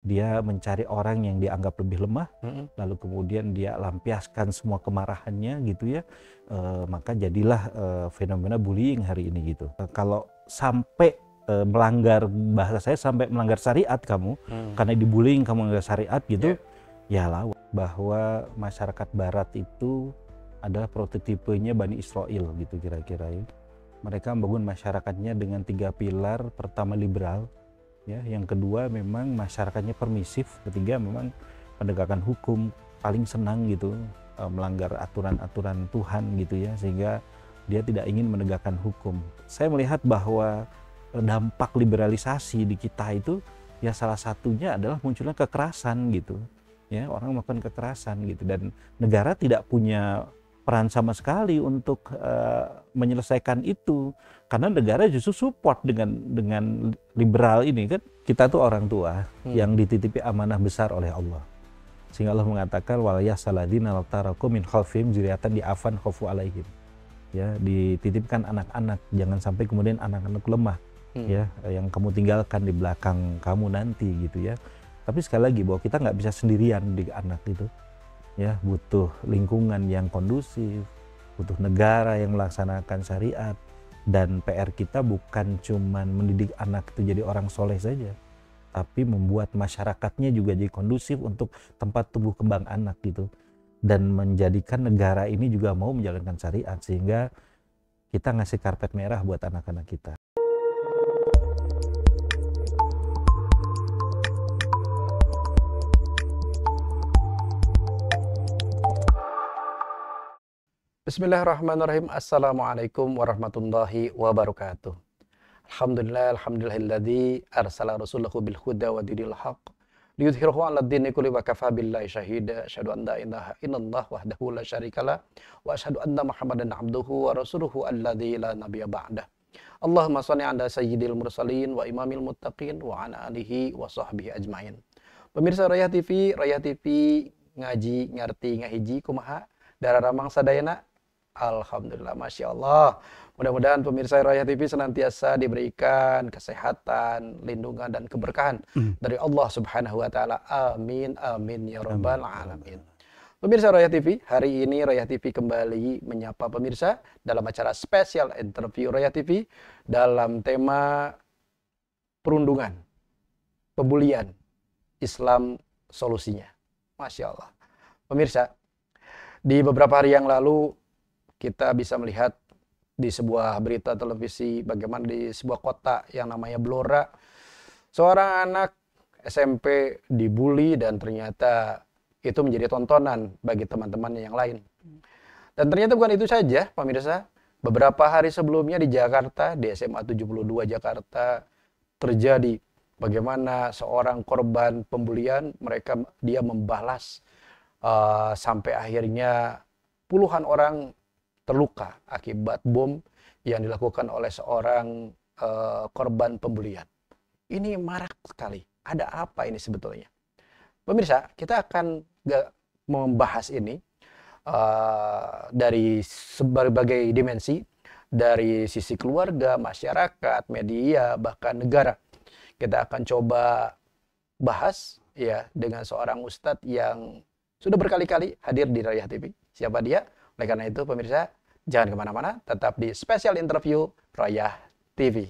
Dia mencari orang yang dianggap lebih lemah, lalu kemudian dia lampiaskan semua kemarahannya gitu ya. Maka jadilah fenomena bullying hari ini gitu. Kalau sampai melanggar, bahasa saya sampai melanggar syariat kamu, karena dibullying kamu melanggar syariat gitu, ya lawan. Bahwa masyarakat barat itu adalah prototipenya Bani Israel gitu kira-kira ya. Mereka membangun masyarakatnya dengan 3 pilar. Pertama liberal, ya, yang kedua memang masyarakatnya permisif, ketiga memang penegakan hukum, paling senang gitu melanggar aturan-aturan Tuhan gitu ya, sehingga dia tidak ingin menegakkan hukum. Saya melihat bahwa dampak liberalisasi di kita itu ya salah satunya adalah munculnya kekerasan gitu ya, orang melakukan kekerasan gitu, dan negara tidak punya peran sama sekali untuk menyelesaikan itu, karena negara justru support dengan liberal ini kan. Kita tuh orang tua yang dititipi amanah besar oleh Allah, sehingga Allah mengatakan wal yahsaladzina law taraku min khalfihim dzurriyyatan di'afan khafu alaihim, ya, dititipkan anak-anak, jangan sampai kemudian anak-anak lemah ya, yang kamu tinggalkan di belakang kamu nanti gitu ya. Tapi sekali lagi bahwa kita nggak bisa sendirian di anak itu ya, butuh lingkungan yang kondusif, butuh negara yang melaksanakan syariat, dan PR kita bukan cuman mendidik anak itu jadi orang soleh saja, tapi membuat masyarakatnya juga jadi kondusif untuk tempat tumbuh kembang anak gitu, dan menjadikan negara ini juga mau menjalankan syariat, sehingga kita ngasih karpet merah buat anak-anak kita. Bismillahirrahmanirrahim. Assalamualaikum warahmatullahi wabarakatuh. Alhamdulillahilladzi arsala rasulahu bil huda wa dinil haqq liyudhhirahu 'alad dini kulli wa kafa billahi syahida. Asyhadu an la ilaha illallah wahdahu la syarikalah wa asyhadu anna Muhammadan 'abduhu wa rasuluhu alladzi la nabiyya ba'dah. Allahumma shalli 'ala sayyidil mursalin wa imamil muttaqin wa 'ala alihi wa sahbihi ajmain. Pemirsa Raya TV ngaji ngarti ngahiji kumaha dararamang sadayana. Alhamdulillah, Masya Allah. Mudah-mudahan pemirsa Raya TV senantiasa diberikan kesehatan, lindungan, dan keberkahan dari Allah Subhanahu wa Ta'ala. Amin, amin, ya Rabbal Alamin. Pemirsa Raya TV, hari ini Raya TV kembali menyapa pemirsa dalam acara spesial interview Raya TV dalam tema perundungan, pembulian, Islam solusinya. Masya Allah. Pemirsa, di beberapa hari yang lalu kita bisa melihat di sebuah berita televisi bagaimana di sebuah kota yang namanya Blora, seorang anak SMP dibully dan ternyata itu menjadi tontonan bagi teman-temannya yang lain. Dan ternyata bukan itu saja, pemirsa. Beberapa hari sebelumnya di Jakarta, di SMA 72 Jakarta, terjadi bagaimana seorang korban pembulian, dia membalas sampai akhirnya puluhan orang terluka akibat bom yang dilakukan oleh seorang korban pembulian. Ini marak sekali. Ada apa ini sebetulnya? Pemirsa, kita akan membahas ini dari berbagai dimensi, dari sisi keluarga, masyarakat, media, bahkan negara. Kita akan coba bahas ya dengan seorang ustadz yang sudah berkali-kali hadir di Raya TV. Siapa dia? Oleh karena itu, pemirsa, jangan kemana-mana, tetap di spesial interview Raya TV.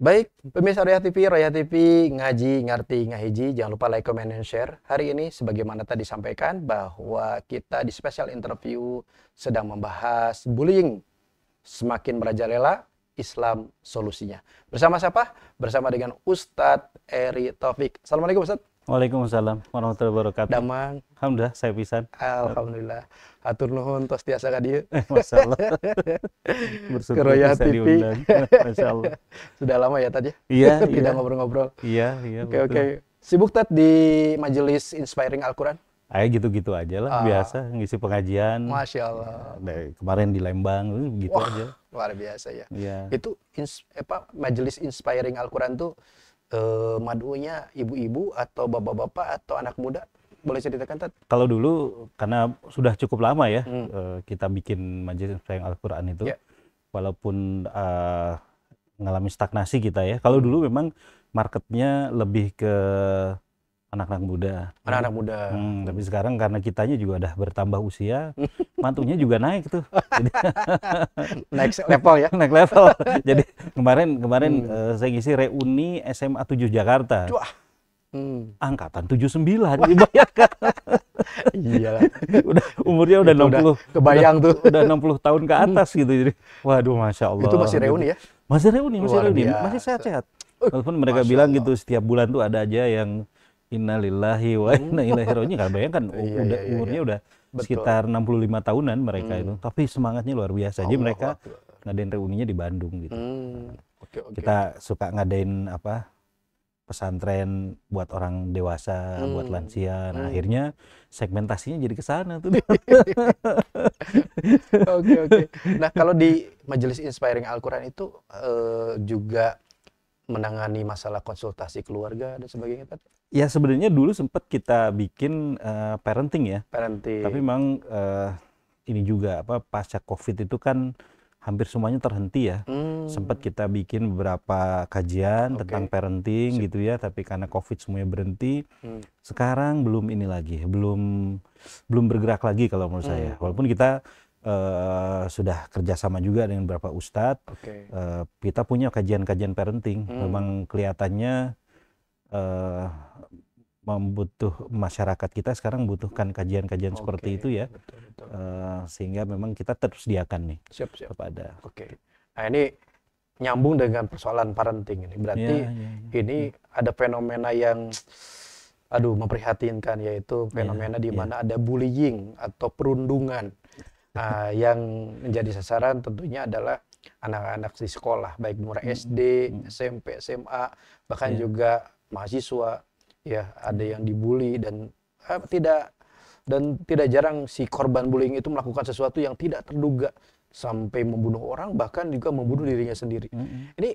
Baik, pemirsa Raya TV ngaji, ngarti, ngahiji. Jangan lupa like, comment, dan share. Hari ini, sebagaimana tadi disampaikan, bahwa kita di spesial interview sedang membahas bullying semakin merajalela, Islam solusinya. Bersama siapa? Bersama dengan Ustadz Eri Taufik. Assalamualaikum Ustadz. Waalaikumsalam warahmatullahi wabarakatuh. Damang. Alhamdulillah, saya pisan. Alhamdulillah. Hatur nuhun tos tiasa ka dieu. Masyaallah. Ke Raya TV. Masyaallah. Sudah lama ya Tad ya? Iya, tidak iya. ngobrol-ngobrol. Iya. Oke. Sibuk Tad di Majelis Inspiring Al-Quran? Gitu-gitu aja lah, biasa ngisi pengajian. Masya Allah. Dari kemarin di Lembang, gitu aja. Luar biasa ya. Iya. Itu Majelis Inspiring Al-Quran tuh mad'unya ibu-ibu atau bapak-bapak atau anak muda? Boleh ceritakan, Tat? Kalau dulu karena sudah cukup lama ya kita bikin Majelis Sayang Al-Quran itu, Ya. walaupun mengalami stagnasi kita ya. Kalau dulu memang marketnya lebih ke anak-anak muda. Anak-anak muda. Tapi sekarang karena kitanya juga udah bertambah usia, mantunya juga naik tuh. Jadi Next level ya. naik level. Jadi kemarin saya ngisi reuni SMA 7 Jakarta. Wah. Angkatan 79, dibayangkan. Iyalah. Udah umurnya udah Itu 60. kebayang tuh. Udah 60 tahun ke atas gitu. Jadi waduh, Masya Allah. Itu masih reuni ya? Masih reuni, Luar biasa. masih sehat-sehat. Walaupun mereka Masya bilang Allah. gitu setiap bulan tuh ada aja yang innalillahi wa inna ilaihi raji'un. Kan bayangkan Iya. umurnya udah Betul. sekitar 65 tahunan mereka itu. Tapi semangatnya luar biasa. Jadi Allahu mereka Akbar. ngadain reuninya di Bandung gitu. Oke. Kita suka ngadain pesantren buat orang dewasa, buat lansia. Nah, akhirnya segmentasinya jadi ke sana tuh. Oke. Nah, kalau di Majelis Inspiring Al-Quran itu juga menangani masalah konsultasi keluarga dan sebagainya, Tat? Ya sebenarnya dulu sempat kita bikin parenting ya. Parenting. Tapi memang ini juga pasca Covid itu kan hampir semuanya terhenti ya. Sempat kita bikin beberapa kajian tentang parenting gitu ya, tapi karena Covid semuanya berhenti. Sekarang belum ini lagi, belum bergerak lagi kalau menurut saya. Walaupun kita sudah kerjasama juga dengan beberapa ustadz. Kita punya kajian-kajian parenting. Memang kelihatannya masyarakat kita sekarang membutuhkan kajian-kajian seperti itu ya. Betul. Sehingga memang kita terus sediakan nih Siap. kepada. Nah, ini nyambung dengan persoalan parenting ini. Berarti ini ada fenomena yang memprihatinkan, yaitu fenomena di mana ada bullying atau perundungan. Yang menjadi sasaran tentunya adalah anak-anak di sekolah, baik mulai SD, SMP, SMA, bahkan juga mahasiswa. Ya, ada yang dibully dan tidak jarang si korban bullying itu melakukan sesuatu yang tidak terduga sampai membunuh orang, bahkan juga membunuh dirinya sendiri. Ini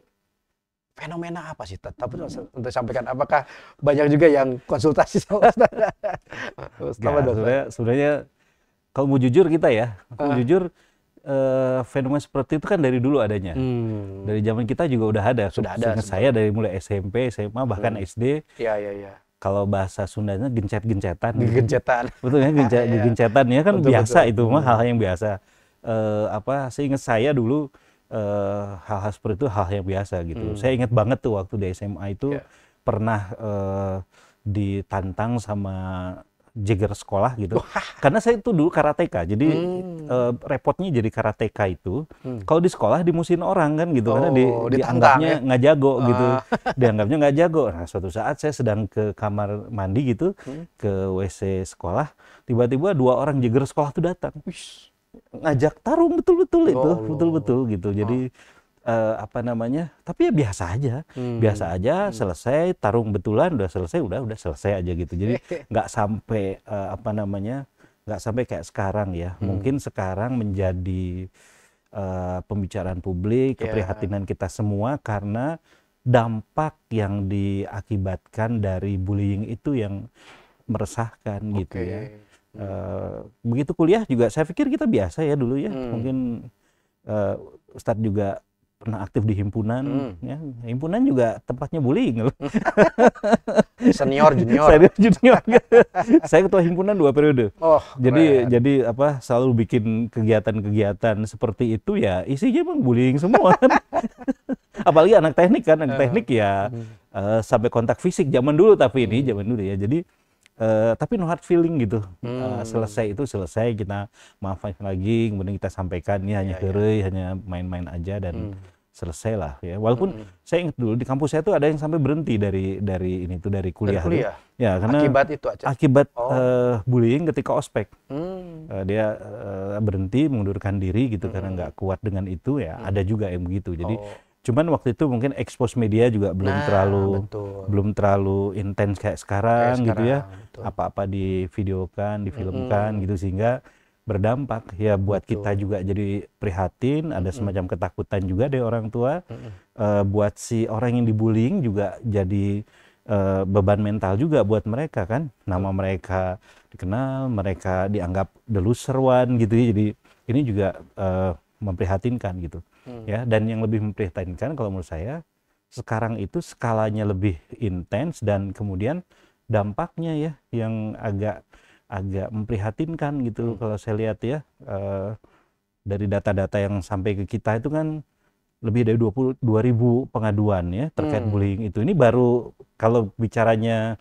fenomena apa sih, Tat? Tapi untuk sampaikan, apakah banyak juga yang konsultasi sama Ustaz? Sebenarnya kalau mau jujur kita ya, fenomena seperti itu kan dari dulu adanya. Dari zaman kita juga udah ada. Sudah ada. Saya dari mulai SMP, SMA, bahkan SD. Iya. Kalau bahasa Sundanya gencet-gencetan. Gencetan. Betul ya, gencetan ya kan biasa itu mah hal yang biasa. Seingat saya dulu hal-hal seperti itu hal yang biasa gitu. Saya ingat banget tuh waktu di SMA itu pernah ditantang sama jeger sekolah gitu. Karena saya itu dulu karateka. Jadi repotnya jadi karateka itu kalau di sekolah dimusuhin orang kan gitu, karena dianggapnya nggak jago gitu. Dianggapnya nggak jago. Nah, suatu saat saya sedang ke kamar mandi gitu, ke WC sekolah, tiba-tiba 2 orang jeger sekolah tuh datang. Ngajak tarung betul-betul itu, betul-betul gitu. Jadi tapi ya biasa aja, selesai tarung betulan, udah selesai aja gitu. Jadi nggak sampai nggak sampai kayak sekarang ya. Mungkin sekarang menjadi pembicaraan publik, keprihatinan kita semua karena dampak yang diakibatkan dari bullying itu yang meresahkan gitu ya. Begitu kuliah juga saya pikir kita biasa ya dulu ya. Mungkin Ustadz juga pernah aktif di himpunan, ya. Himpunan juga tempatnya bullying. Senior, junior. Saya ketua himpunan 2 periode. Jadi selalu bikin kegiatan-kegiatan seperti itu ya, isinya emang bullying semua kan. Apalagi anak teknik kan, ya sampai kontak fisik zaman dulu, tapi ini zaman dulu ya. Jadi tapi no hard feeling gitu. Selesai kita maafin lagi, kemudian kita sampaikan ini hanya heureuy, hanya main-main aja dan selesai lah ya. Walaupun saya ingat dulu di kampus saya tuh ada yang sampai berhenti dari kuliah. Ya, karena akibat bullying ketika ospek. Dia berhenti, mengundurkan diri gitu karena nggak kuat dengan itu ya. Ada juga yang begitu. Jadi cuman waktu itu mungkin expose media juga belum terlalu intens kayak sekarang gitu ya. Apa-apa divideokan, difilmkan gitu, sehingga berdampak ya buat Betul. kita juga jadi prihatin, ada semacam ketakutan juga dari orang tua. Buat si orang yang dibullying juga jadi beban mental juga buat mereka kan. Nama mereka dikenal, mereka dianggap the loser one gitu ya. Jadi ini juga memprihatinkan gitu. Ya, dan yang lebih memprihatinkan kalau menurut saya sekarang itu skalanya lebih intens dan kemudian dampaknya ya yang agak memprihatinkan gitu. Kalau saya lihat ya dari data-data yang sampai ke kita itu kan lebih dari 22.000 pengaduan ya terkait bullying itu. Ini baru kalau bicaranya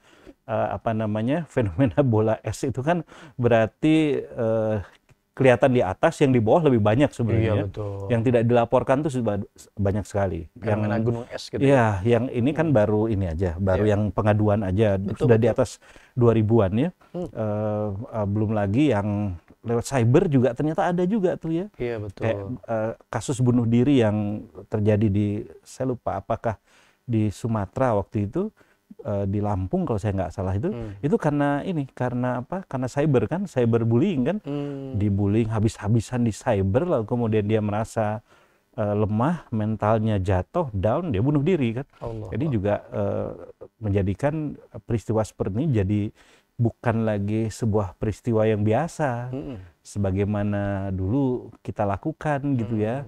fenomena bola es itu kan berarti kelihatan di atas, yang di bawah lebih banyak sebenarnya. Iya, betul. Yang tidak dilaporkan tuh sudah banyak sekali. Fenomena gunung es gitu ya. Yang ini kan baru ini aja, baru yang pengaduan aja sudah di atas 2000-an ya. Belum lagi yang lewat cyber juga ternyata ada juga tuh ya. Iya, betul. Kayak kasus bunuh diri yang terjadi saya lupa apakah di Sumatera waktu itu, di Lampung kalau saya nggak salah itu karena apa? Karena cyber kan, cyberbullying kan, dibullying habis-habisan di cyber, lalu kemudian dia merasa lemah, mentalnya jatuh, down, dia bunuh diri kan. Jadi juga menjadikan peristiwa seperti ini jadi bukan lagi sebuah peristiwa yang biasa, sebagaimana dulu kita lakukan gitu ya.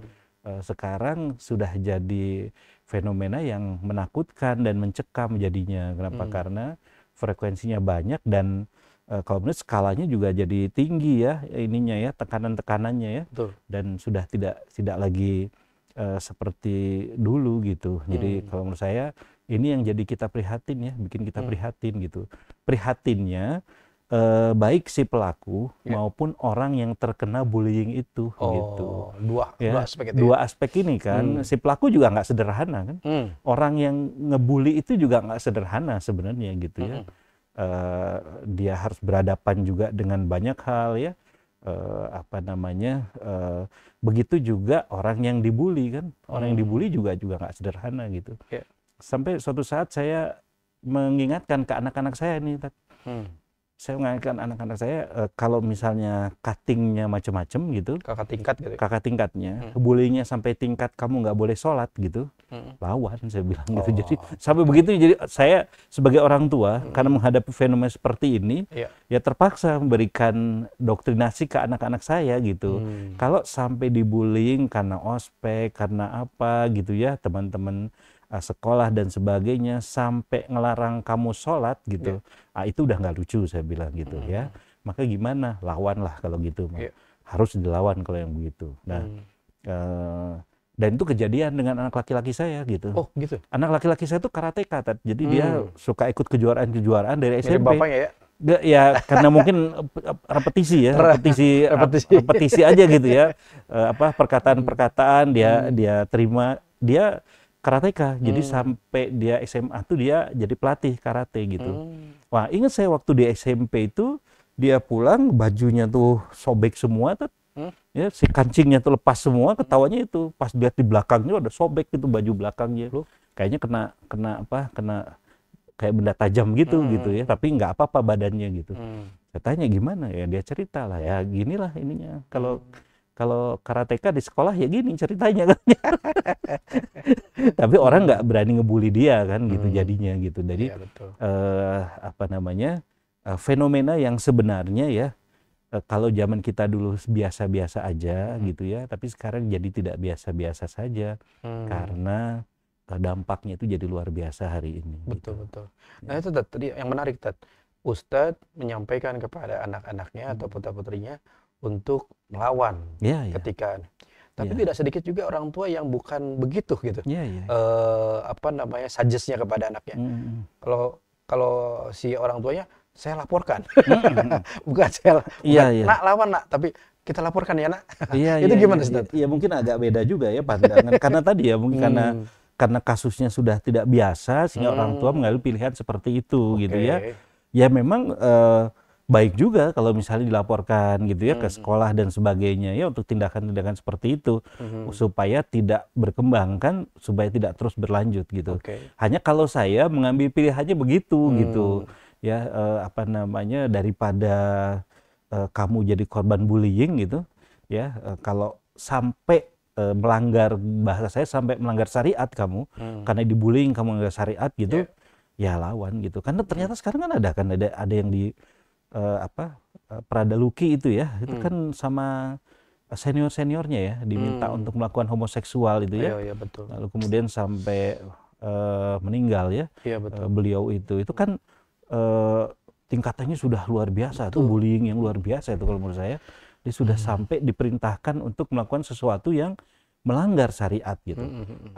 Sekarang sudah jadi fenomena yang menakutkan dan mencekam jadinya. Kenapa? Karena frekuensinya banyak dan kalau menurut skalanya juga jadi tinggi ya ininya ya, tekanan-tekanannya ya. Betul. Dan sudah tidak lagi seperti dulu gitu. Jadi kalau menurut saya ini yang jadi kita prihatin ya, bikin kita prihatin gitu. Prihatinnya baik si pelaku maupun orang yang terkena bullying itu gitu. Dua aspek itu. Dua aspek ini kan, si pelaku juga nggak sederhana kan. Orang yang ngebully itu juga nggak sederhana sebenarnya gitu ya. Dia harus berhadapan juga dengan banyak hal ya. Begitu juga orang yang dibully kan. Orang yang dibully juga nggak sederhana gitu. Sampai suatu saat saya mengingatkan ke anak-anak saya nih, saya mengingatkan anak-anak saya kalau misalnya cuttingnya macam-macam gitu, kakak tingkatnya, bullyingnya sampai tingkat kamu nggak boleh sholat gitu, lawan saya bilang gitu. Jadi sampai begitu, jadi saya sebagai orang tua karena menghadapi fenomena seperti ini, ya terpaksa memberikan doktrinasi ke anak-anak saya gitu. Kalau sampai dibullying karena ospek, karena apa gitu ya, teman-teman sekolah dan sebagainya sampai ngelarang kamu sholat gitu, itu udah nggak lucu saya bilang gitu ya. Maka gimana, lawanlah kalau gitu, harus dilawan kalau yang begitu. Nah, dan itu kejadian dengan anak laki-laki saya gitu. Oh gitu. Anak laki-laki saya tuh karateka, jadi dia suka ikut kejuaraan-kejuaraan dari SMP. Mirip bapaknya ya? Ya karena mungkin repetisi aja gitu ya. Perkataan-perkataan dia terima, dia karateka. Jadi sampai dia SMA tuh dia jadi pelatih karate gitu. Wah, ingat saya waktu di SMP itu dia pulang bajunya tuh sobek semua tuh. Ya, si kancingnya tuh lepas semua, ketawanya itu pas lihat di belakangnya ada sobek itu baju belakangnya. Kayaknya kena kayak benda tajam gitu ya, tapi nggak apa-apa badannya gitu. Saya tanya gimana ya, dia cerita lah ya, ginilah ininya. Kalau karateka di sekolah ya gini ceritanya kan. Tapi orang nggak berani ngebully dia kan gitu jadinya gitu. Jadi fenomena yang sebenarnya ya kalau zaman kita dulu biasa-biasa aja gitu ya, tapi sekarang jadi tidak biasa-biasa saja karena dampaknya itu jadi luar biasa hari ini. Betul. Nah itu tadi yang menarik, Ustadz menyampaikan kepada anak-anaknya atau putra-putrinya untuk melawan ketika. Tapi tidak sedikit juga orang tua yang bukan begitu gitu. Suggest-nya kepada anaknya. Kalau si orang tuanya, saya laporkan. Bukan nak lawan nak, tapi kita laporkan ya nak. Itu gimana Ustadz? Ya mungkin agak beda juga ya pandangan. Karena tadi ya mungkin karena kasusnya sudah tidak biasa sehingga orang tua mengambil pilihan seperti itu gitu ya. Ya memang baik juga kalau misalnya dilaporkan gitu ya ke sekolah dan sebagainya ya untuk tindakan-tindakan seperti itu supaya tidak berkembang kan, supaya tidak terus berlanjut gitu. Hanya kalau saya mengambil pilihannya begitu gitu ya, daripada kamu jadi korban bullying gitu ya, kalau sampai melanggar, bahasa saya sampai melanggar syariat kamu, karena dibullying kamu melanggar syariat gitu, ya lawan gitu. Karena ternyata sekarang kan ada yang di Pradaluki itu ya, itu kan sama senior-seniornya ya diminta untuk melakukan homoseksual itu ya. Iya, betul. Lalu kemudian sampai meninggal ya. Iya, betul. Beliau itu kan tingkatannya sudah luar biasa tuh, bullying yang luar biasa itu kalau menurut saya. Dia sudah sampai diperintahkan untuk melakukan sesuatu yang melanggar syariat gitu.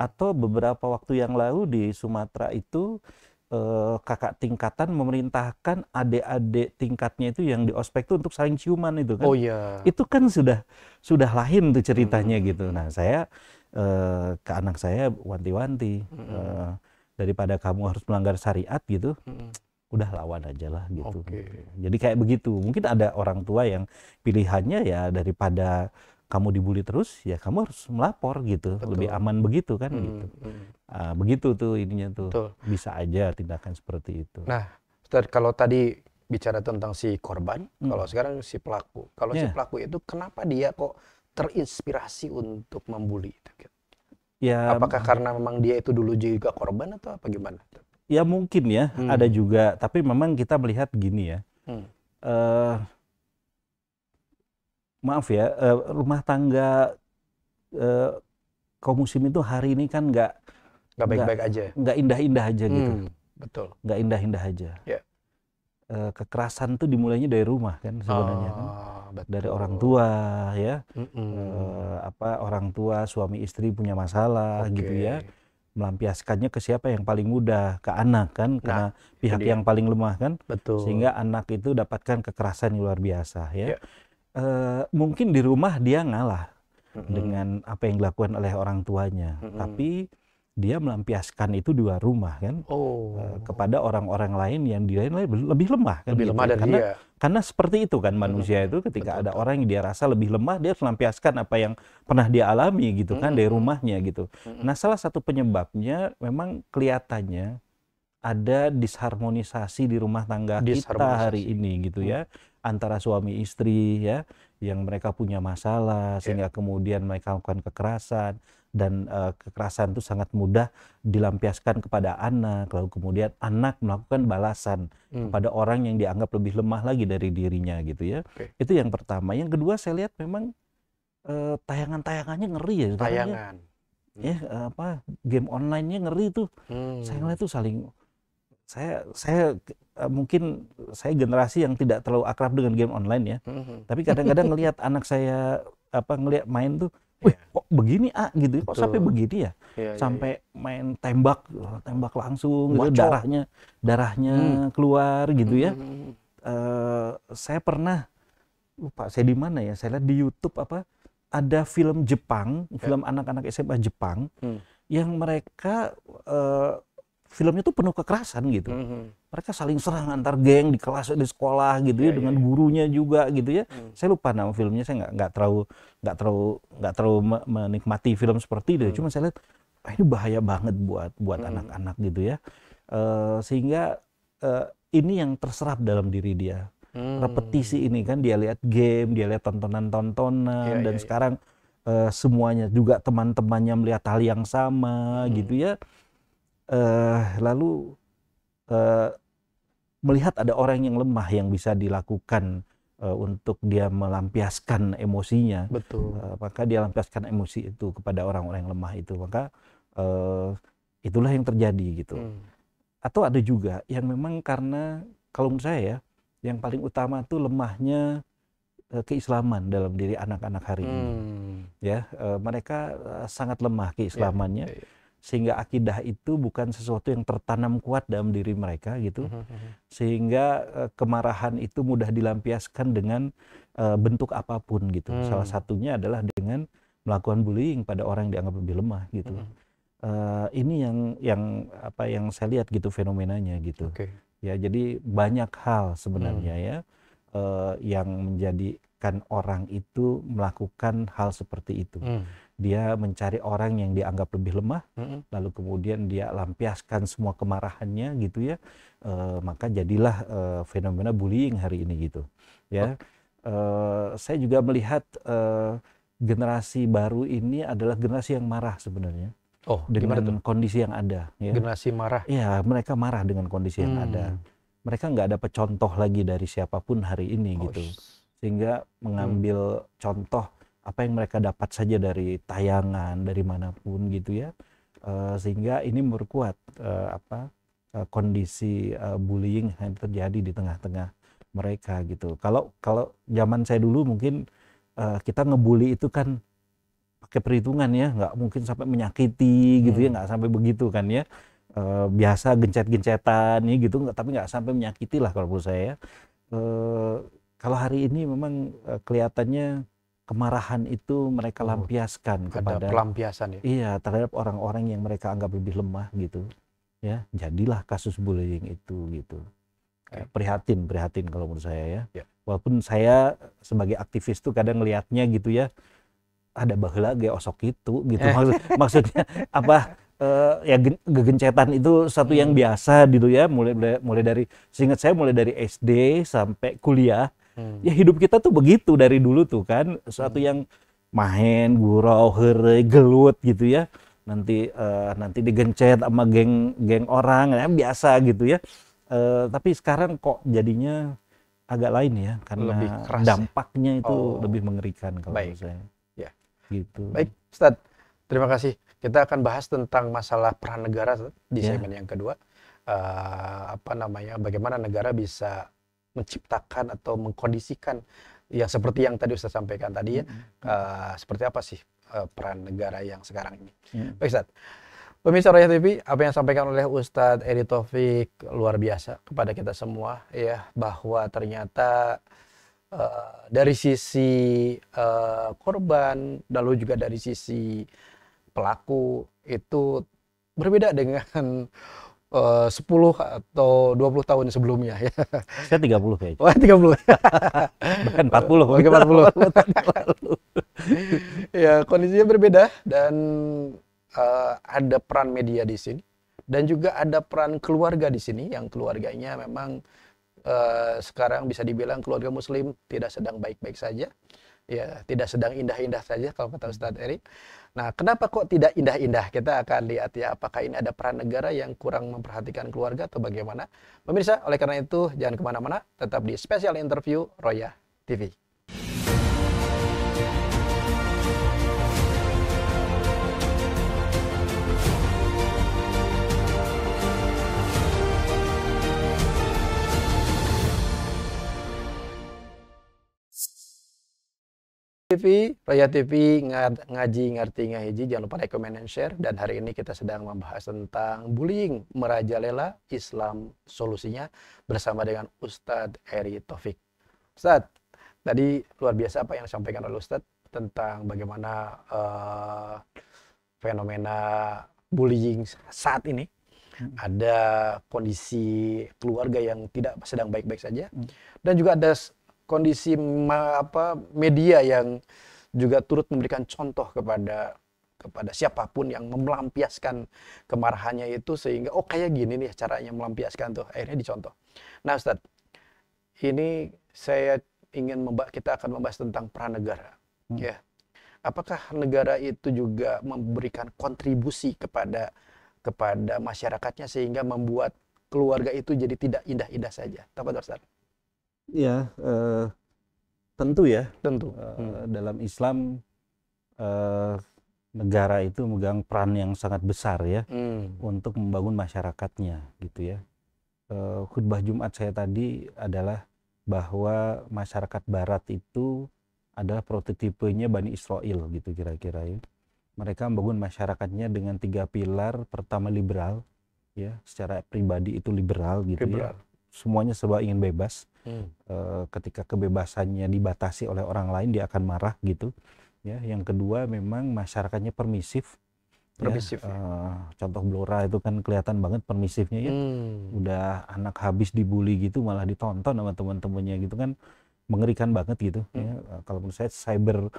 Atau beberapa waktu yang lalu di Sumatera itu kakak tingkatan memerintahkan adik-adik tingkatnya itu yang di ospek itu untuk saling ciuman itu kan. Oh iya. Itu kan sudah lain tuh ceritanya gitu. Nah, saya ke anak saya wanti-wanti, daripada kamu harus melanggar syariat gitu, udah lawan aja lah gitu. Jadi kayak begitu. Mungkin ada orang tua yang pilihannya ya daripada kamu dibully terus, ya kamu harus melapor gitu. Betul. Lebih aman begitu kan gitu. Begitu tuh ininya tuh. Betul. Bisa aja tindakan seperti itu. Nah, Ustaz, kalau tadi bicara tentang si korban, kalau sekarang si pelaku. Kalau si pelaku itu kenapa dia kok terinspirasi untuk membuli itu? Ya, apakah karena memang dia itu dulu juga korban atau apa gimana? Ya mungkin ya, ada juga. Tapi memang kita melihat gini ya. Maaf ya, rumah tangga kaum muslim itu hari ini kan nggak baik-baik aja. Nggak indah-indah aja gitu. Betul. Nggak indah-indah aja. Ya. Kekerasan tuh dimulainya dari rumah kan sebenarnya kan. Betul. Dari orang tua ya. Orang tua, suami istri punya masalah gitu ya. Melampiaskannya ke siapa yang paling mudah, ke anak kan, karena pihak yang paling lemah kan. Betul. Sehingga anak itu dapatkan kekerasan yang luar biasa ya. Mungkin di rumah dia ngalah dengan apa yang dilakukan oleh orang tuanya, tapi dia melampiaskan itu di luar rumah kan, kepada orang-orang lain yang dia lebih lemah kan, lebih gitu. lemah dari dia. Karena seperti itu kan manusia itu, ketika ada orang yang dia rasa lebih lemah, dia harus melampiaskan apa yang pernah dia alami gitu kan, dari rumahnya gitu. Nah, salah satu penyebabnya memang kelihatannya ada disharmonisasi di rumah tangga kita hari ini gitu ya, antara suami istri ya, yang mereka punya masalah sehingga kemudian mereka melakukan kekerasan, dan kekerasan itu sangat mudah dilampiaskan kepada anak, lalu kemudian anak melakukan balasan kepada orang yang dianggap lebih lemah lagi dari dirinya gitu ya. Itu yang pertama. Yang kedua, saya lihat memang tayangan-tayangannya ngeri ya. Tayangan. Ya, game online-nya ngeri tuh. Saya ngeliat tuh saya mungkin saya generasi yang tidak terlalu akrab dengan game online ya. Tapi kadang-kadang ngelihat anak saya ngelihat main tuh, wih kok begini gitu, kok sampai begini ya, sampai main tembak langsung gitu, darahnya keluar gitu ya. Saya pernah lupa saya di mana ya, saya lihat di YouTube ada film Jepang, film anak-anak SMA Jepang yang mereka filmnya tuh penuh kekerasan gitu. Mereka saling serang antar geng di kelas, di sekolah gitu ya, dengan gurunya juga gitu ya. Saya lupa nama filmnya, saya nggak terlalu menikmati film seperti itu. Cuma saya lihat ini bahaya banget buat anak-anak gitu ya. Sehingga ini yang terserap dalam diri dia. Repetisi ini kan, dia lihat game, dia lihat tontonan-tontonan, dan sekarang semuanya juga teman-temannya melihat hal yang sama gitu ya. Lalu melihat ada orang yang lemah yang bisa dilakukan untuk dia melampiaskan emosinya. Betul. Maka dia lampiaskan emosi itu kepada orang-orang yang lemah itu, maka itulah yang terjadi gitu. Atau ada juga yang memang karena, kalau menurut saya ya, yang paling utama itu lemahnya keislaman dalam diri anak-anak hari ini. Ya, mereka sangat lemah keislamannya. Sehingga akidah itu bukan sesuatu yang tertanam kuat dalam diri mereka gitu, sehingga kemarahan itu mudah dilampiaskan dengan bentuk apapun gitu. Salah satunya adalah dengan melakukan bullying pada orang yang dianggap lebih lemah gitu. Ini yang saya lihat gitu fenomenanya gitu. Ya, jadi banyak hal sebenarnya ya yang menjadikan orang itu melakukan hal seperti itu. Dia mencari orang yang dianggap lebih lemah, lalu kemudian dia lampiaskan semua kemarahannya gitu ya, maka jadilah fenomena bullying hari ini gitu ya. Saya juga melihat generasi baru ini adalah generasi yang marah sebenarnya Oh, gimana tuh? dengan kondisi yang ada. Ya, Generasi marah. iya, mereka marah dengan kondisi yang ada. Mereka nggak dapat contoh lagi dari siapapun hari ini Oh, gitu, sehingga mengambil contoh apa yang mereka dapat saja dari tayangan dari manapun gitu ya, sehingga ini memperkuat kondisi bullying yang terjadi di tengah-tengah mereka gitu. Kalau zaman saya dulu mungkin kita ngebully itu kan pakai perhitungan ya, nggak mungkin sampai menyakiti gitu ya, nggak sampai begitu kan ya. Biasa gencet-gencetan ya gitu, tapi nggak sampai menyakiti lah kalau menurut saya. Kalau hari ini memang kelihatannya kemarahan itu mereka lampiaskan kepada pelampiasan ya. Iya, terhadap orang-orang yang mereka anggap lebih lemah gitu. Ya, jadilah kasus bullying itu gitu. Prihatin kalau menurut saya ya. Walaupun saya sebagai aktivis tuh kadang ngelihatnya gitu ya, ada baheula ge osok itu gitu. Maksudnya apa, ya gegencetan itu satu yang biasa gitu ya, mulai dari, seingat saya mulai dari SD sampai kuliah. Ya hidup kita tuh begitu dari dulu tuh kan, satu yang main, gurau, heureuy, gelut gitu ya. Nanti digencet sama geng orang ya, biasa gitu ya. Tapi sekarang kok jadinya agak lain ya, karena Lebih keras dampaknya ya? itu lebih mengerikan kalau menurut saya. Ya. Gitu. Baik, Ustadz. Terima kasih. Kita akan bahas tentang masalah peran negara di segmen yang kedua. Bagaimana negara bisa menciptakan atau mengkondisikan yang seperti yang tadi Ustadz sampaikan tadi ya. Seperti apa sih peran negara yang sekarang ini? Baik, Ustadz. Pemirsa Royah TV, apa yang disampaikan oleh Ustadz Eri Taufik luar biasa kepada kita semua ya, bahwa ternyata dari sisi korban, lalu juga dari sisi pelaku itu berbeda dengan 10 atau 20 tahun sebelumnya ya. Saya 30 kayaknya. Wah, 30. Bahkan 40. Bahkan 40. Ya, kondisinya berbeda dan ada peran media di sini dan juga ada peran keluarga di sini, yang keluarganya memang sekarang bisa dibilang keluarga Muslim tidak sedang baik-baik saja, ya, tidak sedang indah-indah saja kalau kata Ustadz Eri. Nah, kenapa kok tidak indah-indah? Kita akan lihat ya, apakah ini ada peran negara yang kurang memperhatikan keluarga atau bagaimana? Pemirsa, oleh karena itu jangan kemana-mana, tetap di Special Interview Royah TV. Royah TV, ngaji ngerti ngahiji, jangan lupa like, comment, and share. Dan hari ini kita sedang membahas tentang bullying merajalela, Islam solusinya, bersama dengan Ustadz Eri Taufik. Ustadz, tadi luar biasa apa yang disampaikan oleh Ustadz tentang bagaimana fenomena bullying saat ini. Ada kondisi keluarga yang tidak sedang baik-baik saja, dan juga ada kondisi media yang juga turut memberikan contoh kepada siapapun yang melampiaskan kemarahannya itu, sehingga kayak gini nih caranya melampiaskan tuh, akhirnya dicontoh. Nah, Ustadz, ini saya ingin kita akan membahas tentang peran negara. Ya, apakah negara itu juga memberikan kontribusi kepada masyarakatnya sehingga membuat keluarga itu jadi tidak indah-indah saja? Tafadhol, Ustadz. Ya, tentu ya. Tentu. Dalam Islam, negara itu memegang peran yang sangat besar ya untuk membangun masyarakatnya gitu ya. Khutbah Jumat saya tadi adalah bahwa masyarakat Barat itu adalah prototipenya Bani Israel gitu kira-kira ya. Mereka membangun masyarakatnya dengan 3 pilar. Pertama, liberal ya, secara pribadi itu liberal gitu ya. Semuanya serba ingin bebas. Ketika kebebasannya dibatasi oleh orang lain, dia akan marah gitu ya. Yang kedua, memang masyarakatnya permisif. Ya. Contoh Blora itu kan kelihatan banget permisifnya ya. Udah anak habis dibully gitu malah ditonton sama teman-temannya gitu kan, mengerikan banget gitu ya. Kalau menurut saya cyber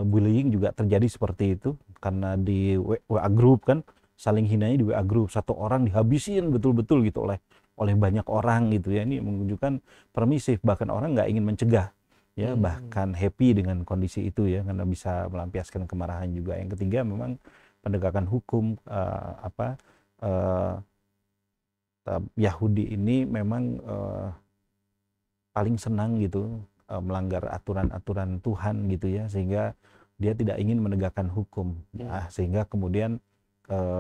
bullying juga terjadi seperti itu, karena di WA group kan saling hinanya di WA group, satu orang dihabisin betul-betul gitu oleh banyak orang gitu ya. Ini menunjukkan permisif, bahkan orang nggak ingin mencegah ya, bahkan happy dengan kondisi itu ya, karena bisa melampiaskan kemarahan juga. Yang ketiga memang penegakan hukum, Yahudi ini memang paling senang gitu melanggar aturan-aturan Tuhan gitu ya, sehingga dia tidak ingin menegakkan hukum. Sehingga kemudian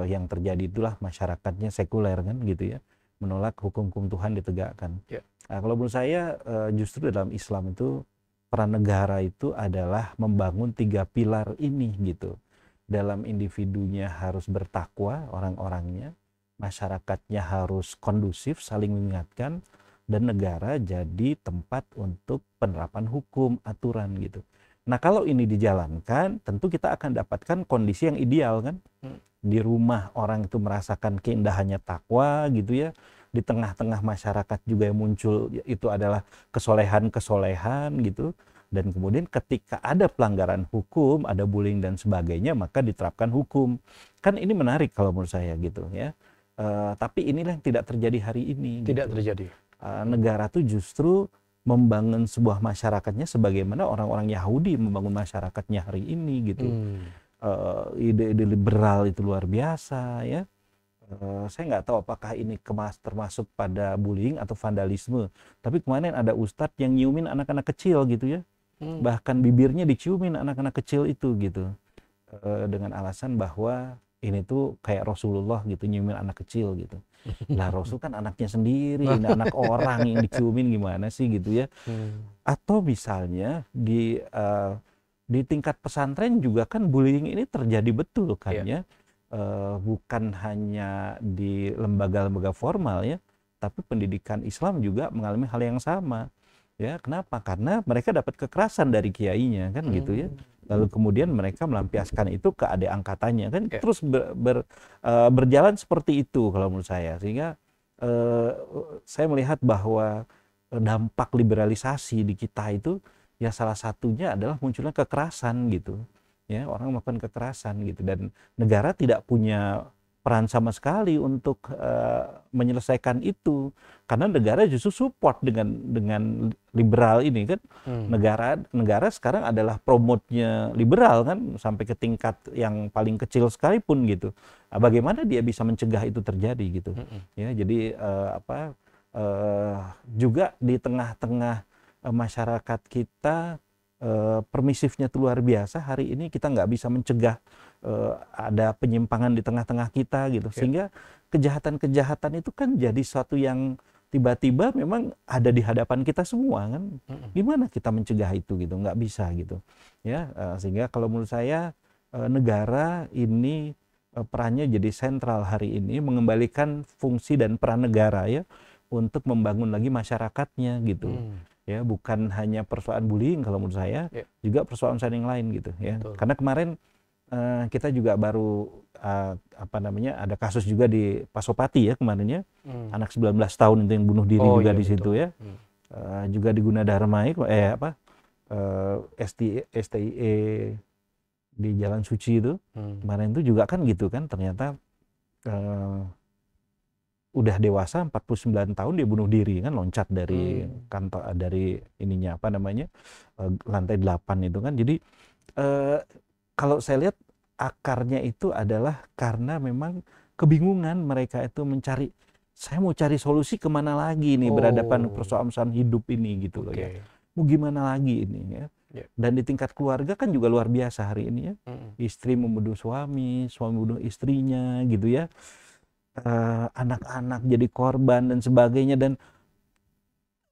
yang terjadi itulah masyarakatnya sekuler kan gitu ya, menolak hukum-hukum Tuhan ditegakkan. Nah, kalau menurut saya justru dalam Islam itu peran negara itu adalah membangun 3 pilar ini gitu. Dalam individunya harus bertakwa orang-orangnya, masyarakatnya harus kondusif, saling mengingatkan, dan negara jadi tempat untuk penerapan hukum, aturan gitu. Nah, kalau ini dijalankan, tentu kita akan dapatkan kondisi yang ideal kan. Di rumah orang itu merasakan keindahannya takwa gitu ya. Di tengah-tengah masyarakat juga yang muncul itu adalah kesolehan-kesolehan gitu. Dan kemudian ketika ada pelanggaran hukum, ada bullying dan sebagainya, maka diterapkan hukum. Kan ini menarik kalau menurut saya gitu ya. Tapi inilah yang tidak terjadi hari ini. Tidak gitu. terjadi. Negara tuh justru membangun sebuah masyarakatnya sebagaimana orang-orang Yahudi membangun masyarakatnya hari ini gitu. Ide-ide liberal itu luar biasa ya. Saya nggak tahu apakah ini termasuk pada bullying atau vandalisme. Tapi kemarin ada ustadz yang nyiumin anak-anak kecil gitu ya. Bahkan bibirnya diciumin anak-anak kecil itu gitu. Dengan alasan bahwa ini tuh kayak Rasulullah gitu, nyiumin anak kecil gitu. Lah Rasul kan anaknya sendiri, anak orang yang diciumin gimana sih gitu ya. Atau misalnya di tingkat pesantren juga kan bullying ini terjadi betul kan ya. Bukan hanya di lembaga-lembaga formal ya, tapi pendidikan Islam juga mengalami hal yang sama. Ya, kenapa? Karena mereka dapat kekerasan dari kiainya kan gitu ya. Lalu kemudian mereka melampiaskan itu ke adik angkatannya kan, terus berjalan seperti itu kalau menurut saya. Sehingga saya melihat bahwa dampak liberalisasi di kita itu ya salah satunya adalah munculnya kekerasan gitu. Ya, orang melakukan kekerasan gitu, dan negara tidak punya peran sama sekali untuk menyelesaikan itu, karena negara justru support dengan liberal ini kan. Negara sekarang adalah promotnya liberal kan, sampai ke tingkat yang paling kecil sekalipun gitu. Bagaimana dia bisa mencegah itu terjadi gitu. Ya, jadi juga di tengah-tengah masyarakat kita permisifnya itu luar biasa. Hari ini kita nggak bisa mencegah ada penyimpangan di tengah-tengah kita gitu. Sehingga kejahatan-kejahatan itu kan jadi suatu yang tiba-tiba memang ada di hadapan kita semua kan. Gimana kita mencegah itu gitu? Nggak bisa gitu. Ya, sehingga kalau menurut saya negara ini perannya jadi sentral hari ini, mengembalikan fungsi dan peran negara ya untuk membangun lagi masyarakatnya gitu. Ya, bukan hanya persoalan bullying kalau menurut saya, juga persoalan yang lain gitu ya. Karena kemarin kita juga baru ada kasus juga di Pasopati ya kemarin ya. Anak 19 tahun itu yang bunuh diri juga di situ ya. Juga di Gunadarma STIE di Jalan Suci itu. Kemarin itu juga kan gitu kan, ternyata udah dewasa 49 tahun dia bunuh diri kan, loncat dari kantor, dari ininya lantai 8 itu kan. Jadi kalau saya lihat akarnya itu adalah karena memang kebingungan mereka itu mencari, saya mau cari solusi kemana lagi nih berhadapan persoalan hidup ini gitu loh ya. Mau gimana lagi ini ya. Dan di tingkat keluarga kan juga luar biasa hari ini ya. Istri membunuh suami, suami membunuh istrinya gitu ya. Anak-anak jadi korban dan sebagainya, dan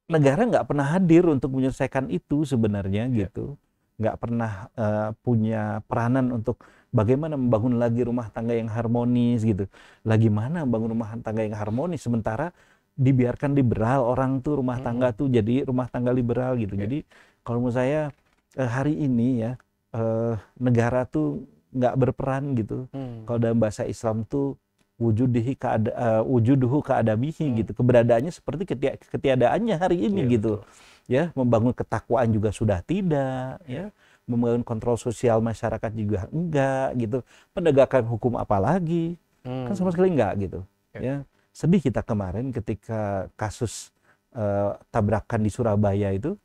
negara nggak pernah hadir untuk menyelesaikan itu sebenarnya gitu. Nggak pernah punya peranan untuk bagaimana membangun lagi rumah tangga yang harmonis gitu. Lagi mana membangun rumah tangga yang harmonis sementara dibiarkan liberal, orang tuh rumah tangga tuh jadi rumah tangga liberal gitu. Jadi kalau menurut saya hari ini ya negara tuh nggak berperan gitu. Kalau dalam bahasa Islam tuh wujuduhu keadamihi gitu. Keberadaannya seperti ketiadaannya hari ini gitu. Betul. Ya, membangun ketakwaan juga sudah tidak, ya. Membangun kontrol sosial masyarakat juga enggak gitu. Penegakan hukum apalagi? Kan sama sekali enggak gitu. Ya. Sedih kita kemarin ketika kasus tabrakan di Surabaya itu,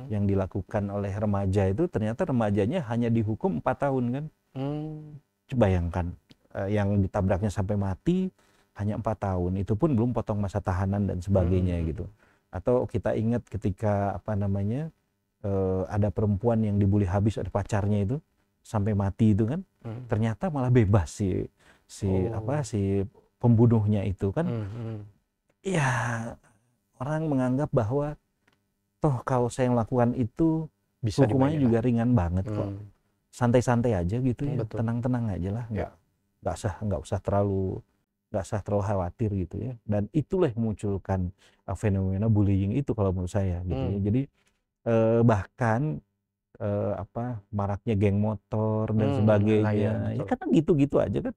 yang dilakukan oleh remaja itu, ternyata remajanya hanya dihukum 4 tahun kan. Coba bayangkan, yang ditabraknya sampai mati hanya 4 tahun, itu pun belum potong masa tahanan dan sebagainya gitu. Atau kita ingat ketika ada perempuan yang dibully habis oleh pacarnya itu sampai mati itu kan, ternyata malah bebas si pembunuhnya itu kan. Ya, orang menganggap bahwa toh kalau saya melakukan itu Bisa hukumannya dibayar. juga ringan banget kok. Santai-santai aja gitu ya, Betul. tenang-tenang aja lah, nggak usah terlalu khawatir gitu ya. Dan itulah yang memunculkan fenomena bullying itu kalau menurut saya gitu ya. Jadi bahkan maraknya geng motor dan sebagainya, ya karena gitu-gitu aja kan,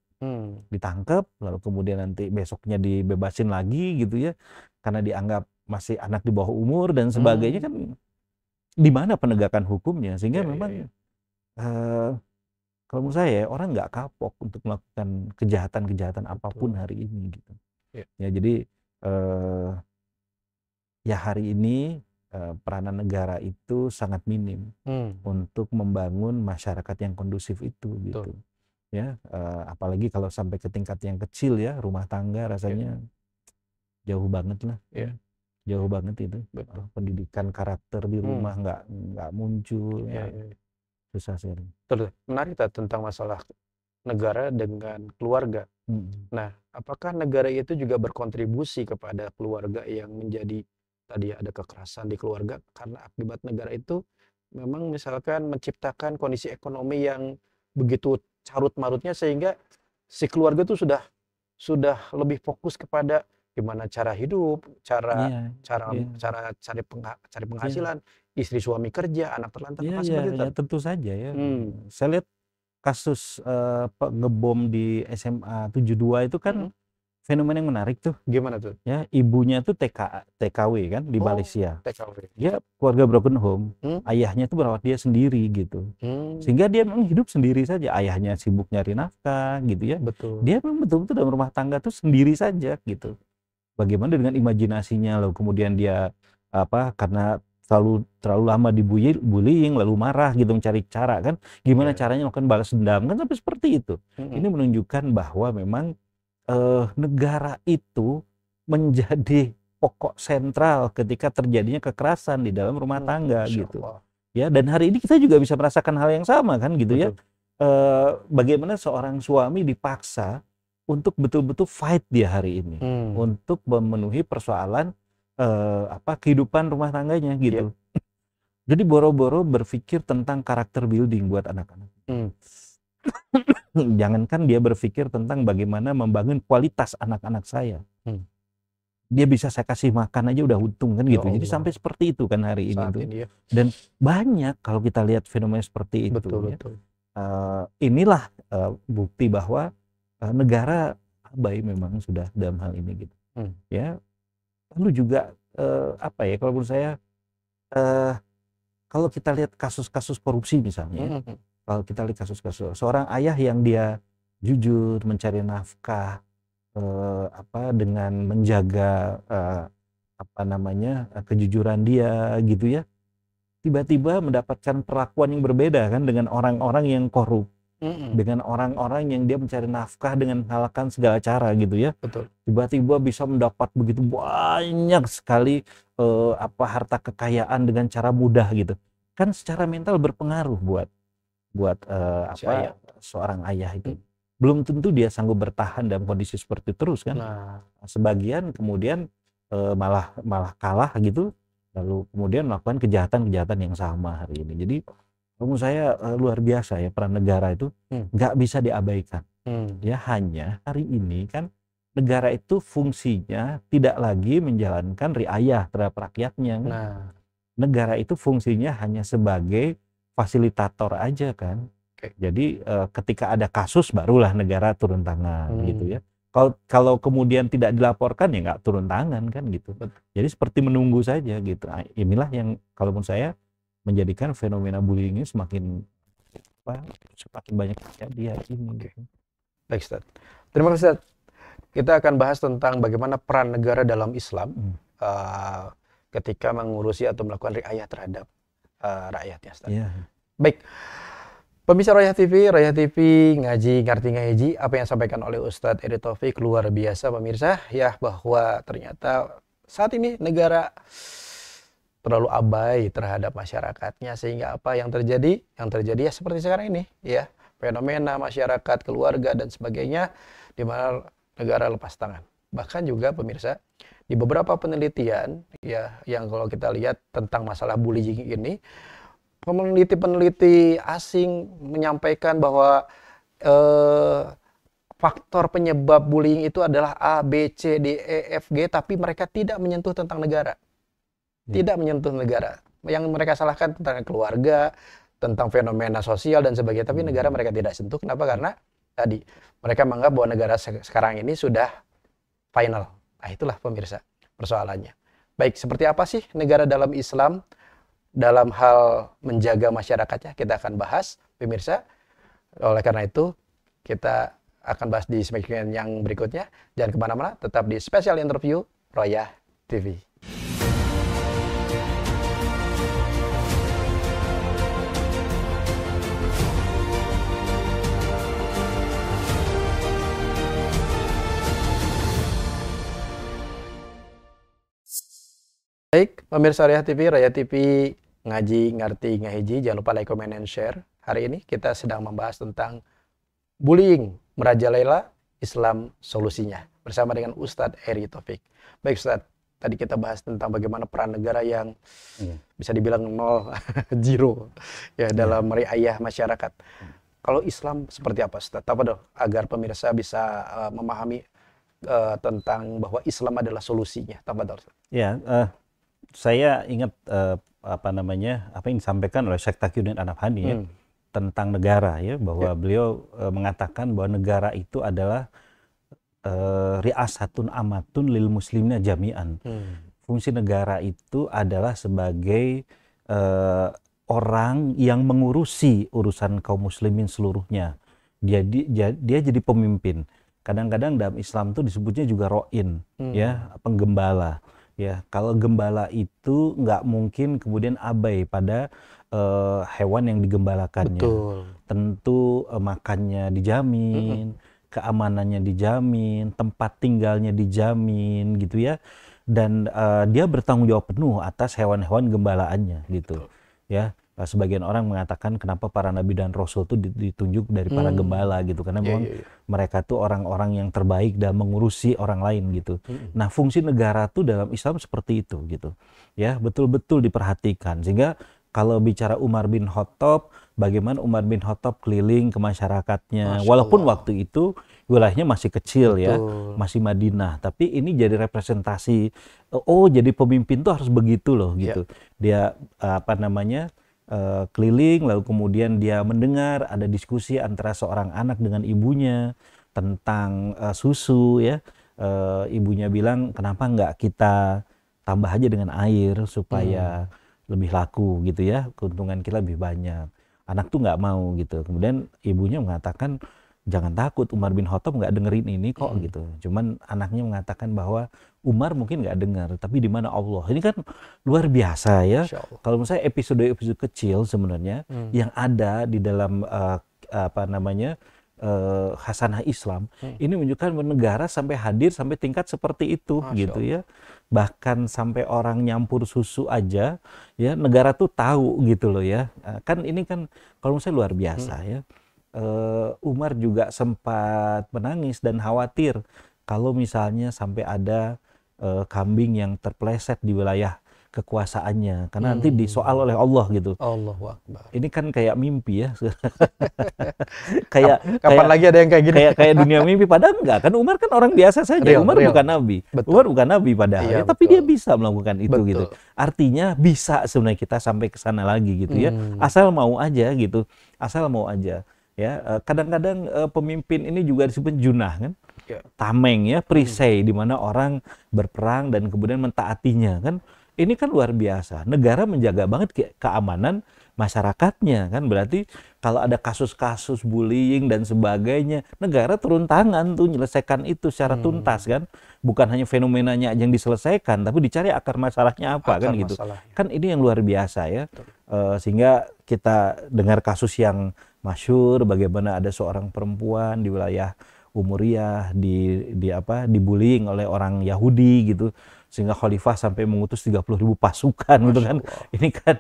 ditangkap lalu kemudian nanti besoknya dibebasin lagi gitu ya, karena dianggap masih anak di bawah umur dan sebagainya kan. Di mana penegakan hukumnya? Sehingga memang kalau menurut saya orang nggak kapok untuk melakukan kejahatan-kejahatan apapun hari ini gitu. Ya jadi ya hari ini peranan negara itu sangat minim untuk membangun masyarakat yang kondusif itu gitu. Ya apalagi kalau sampai ke tingkat yang kecil ya, rumah tangga rasanya jauh banget lah. Jauh banget itu. Pendidikan karakter di rumah nggak muncul. Susah sih. Betul. Menarik tentang masalah negara dengan keluarga. Nah, apakah negara itu juga berkontribusi kepada keluarga yang menjadi tadi ada kekerasan di keluarga karena akibat negara itu memang misalkan menciptakan kondisi ekonomi yang begitu carut-marutnya sehingga si keluarga itu sudah lebih fokus kepada gimana cara hidup, cara cari penghasilan, istri suami kerja, anak terlantar, seperti itu. Ya tentu saja ya. Saya lihat kasus ngebom di SMA 72 itu kan fenomena yang menarik tuh. Gimana tuh? Ya, ibunya tuh TKW kan di Malaysia. TKW. Dia keluarga broken home. Ayahnya tuh merawat dia sendiri gitu. Sehingga dia memang hidup sendiri saja. Ayahnya sibuk nyari nafkah gitu ya. Betul. Dia memang betul-betul dalam rumah tangga tuh sendiri saja gitu. Bagaimana dengan imajinasinya, lalu kemudian dia karena terlalu lama bullying lalu marah gitu, mencari cara kan gimana caranya melakukan balas dendam kan sampai seperti itu. Ini menunjukkan bahwa memang negara itu menjadi pokok sentral ketika terjadinya kekerasan di dalam rumah tangga gitu. Ya, dan hari ini kita juga bisa merasakan hal yang sama kan gitu. Betul. Ya. Bagaimana seorang suami dipaksa untuk betul-betul fight dia hari ini untuk memenuhi persoalan kehidupan rumah tangganya gitu. Jadi boro-boro berpikir tentang karakter building buat anak-anak. Jangankan dia berpikir tentang bagaimana membangun kualitas anak-anak saya. Dia bisa saya kasih makan aja udah untung kan gitu. Jadi sampai seperti itu kan hari ini tuh. Dan banyak kalau kita lihat fenomena seperti itu. Betul. Inilah bukti bahwa negara abai memang sudah dalam hal ini gitu. Ya. Lalu juga kalau menurut saya kalau kita lihat kasus-kasus korupsi misalnya, kalau kita lihat kasus-kasus seorang ayah yang dia jujur mencari nafkah dengan menjaga kejujuran dia gitu ya, tiba-tiba mendapatkan perlakuan yang berbeda kan dengan orang-orang yang korup. Dengan orang-orang yang dia mencari nafkah dengan menghalalkan segala cara gitu ya. Betul. Tiba-tiba bisa mendapat begitu banyak sekali harta kekayaan dengan cara mudah gitu. Kan secara mental berpengaruh buat seorang ayah itu. Belum tentu dia sanggup bertahan dalam kondisi seperti itu terus kan. Sebagian kemudian malah kalah gitu, lalu kemudian melakukan kejahatan-kejahatan yang sama hari ini. Jadi menurut saya luar biasa ya peran negara itu nggak bisa diabaikan. Ya hanya hari ini kan negara itu fungsinya tidak lagi menjalankan riayah terhadap rakyatnya. Negara itu fungsinya hanya sebagai fasilitator aja kan. Jadi ketika ada kasus barulah negara turun tangan gitu ya. Kalau kemudian tidak dilaporkan ya nggak turun tangan kan gitu. Jadi seperti menunggu saja gitu. Nah, inilah yang kalau menurut saya menjadikan fenomena bullying ini semakin banyak terjadi hari ini. Gitu. Baik, Ustaz. Terima kasih, Ustaz. Kita akan bahas tentang bagaimana peran negara dalam Islam ketika mengurusi atau melakukan riayah terhadap rakyatnya, Ustaz. Iya. Baik, pemirsa Royah TV ngaji ngerti ngaji, apa yang disampaikan oleh Ustadz Eri Taufik luar biasa pemirsa ya, bahwa ternyata saat ini negara terlalu abai terhadap masyarakatnya, sehingga apa yang terjadi? Yang terjadi ya seperti sekarang ini ya, fenomena masyarakat, keluarga dan sebagainya, di mana negara lepas tangan. Bahkan juga pemirsa, di beberapa penelitian ya, yang kalau kita lihat tentang masalah bullying ini, peneliti-peneliti asing menyampaikan bahwa faktor penyebab bullying itu adalah A, B, C, D, E, F, G, tapi mereka tidak menyentuh tentang negara. Tidak menyentuh negara. Yang mereka salahkan tentang keluarga, tentang fenomena sosial dan sebagainya, tapi negara mereka tidak sentuh. Kenapa? Karena tadi mereka menganggap bahwa negara sekarang ini sudah final. Nah, itulah pemirsa persoalannya. Baik, seperti apa sih negara dalam Islam dalam hal menjaga masyarakatnya? Kita akan bahas, pemirsa. Oleh karena itu, kita akan bahas di segmen yang berikutnya. Jangan kemana-mana, tetap di Special Interview Royah TV. Baik, pemirsa Royah TV ngaji, ngerti, ngahiji. Jangan lupa like, comment, and share. Hari ini kita sedang membahas tentang bullying merajalela, Islam solusinya. Bersama dengan Ustadz Eri Taufik. Baik Ustadz, tadi kita bahas tentang bagaimana peran negara yang bisa dibilang nol, zero ya, dalam meriayah masyarakat. Kalau Islam seperti apa Ustadz? Apa dong? Agar pemirsa bisa memahami tentang bahwa Islam adalah solusinya. Tafadhol Ustadz. Ya, saya ingat apa yang disampaikan oleh Syekh Taqiyuddin An-Nabhani ya, tentang negara ya, bahwa beliau mengatakan bahwa negara itu adalah ri'asatun amatun lil muslimina jami'an. Fungsi negara itu adalah sebagai orang yang mengurusi urusan kaum muslimin seluruhnya. Dia jadi pemimpin. Kadang-kadang dalam Islam itu disebutnya juga ro'in, ya, penggembala. Ya, kalau gembala itu nggak mungkin kemudian abai pada hewan yang digembalakannya. Betul. Tentu makannya dijamin, keamanannya dijamin, tempat tinggalnya dijamin, gitu ya. Dan dia bertanggung jawab penuh atas hewan-hewan gembalaannya, gitu. Ya, sebagian orang mengatakan kenapa para nabi dan rasul itu ditunjuk dari para gembala, gitu, karena memang mereka tuh orang-orang yang terbaik dalam mengurusi orang lain, gitu. Nah, fungsi negara tuh dalam Islam seperti itu, gitu. Ya, betul-betul diperhatikan. Sehingga kalau bicara Umar bin Khattab, bagaimana Umar bin Khattab keliling ke masyarakatnya, walaupun waktu itu wilayahnya masih kecil, ya, masih Madinah, tapi ini jadi representasi, oh jadi pemimpin tuh harus begitu loh, gitu. Dia keliling, lalu kemudian dia mendengar ada diskusi antara seorang anak dengan ibunya tentang susu, ya. Ibunya bilang, kenapa nggak kita tambah aja dengan air supaya lebih laku, gitu ya, keuntungan kita lebih banyak. Anak tuh nggak mau, gitu. Kemudian ibunya mengatakan, jangan takut, Umar bin Khattab nggak dengerin ini kok, gitu. Cuman anaknya mengatakan bahwa Umar mungkin nggak dengar, tapi di mana Allah. Ini kan luar biasa, ya. Kalau menurut saya episode-episode kecil sebenarnya yang ada di dalam Hasanah Islam ini menunjukkan bahwa negara sampai hadir sampai tingkat seperti itu, gitu ya. Bahkan sampai orang nyampur susu aja, ya, negara tuh tahu, gitu loh, ya. Kan ini kan kalau menurut saya luar biasa, ya. Umar juga sempat menangis dan khawatir kalau misalnya sampai ada kambing yang terpeleset di wilayah kekuasaannya, karena nanti disoal oleh Allah, gitu. Allahu Akbar. Ini kan kayak mimpi, ya. Kapan lagi ada yang kayak gini? Kayak dunia mimpi, padahal enggak. Kan Umar kan orang biasa saja. Umar bukan nabi. Umar bukan nabi padahal, ya, tapi dia bisa melakukan itu, gitu. Artinya bisa sebenarnya kita sampai ke sana lagi, gitu ya. Asal mau aja, gitu. Asal mau aja. Ya, kadang-kadang pemimpin ini juga disebut junah, kan? Tameng, ya, perisai, di mana orang berperang dan kemudian mentaatinya, kan? ini kan luar biasa. Negara menjaga banget keamanan masyarakatnya kan, berarti kalau ada kasus-kasus bullying dan sebagainya, negara turun tangan tuh nyelesaikan itu secara tuntas kan, bukan hanya fenomenanya aja yang diselesaikan, tapi dicari akar masalahnya apa kan gitu. Kan ini yang luar biasa ya. Sehingga kita dengar kasus yang masyhur bagaimana ada seorang perempuan di wilayah Umuriyah dibullying oleh orang Yahudi gitu, sehingga khalifah sampai mengutus 30.000 pasukan gitu kan. Ini kan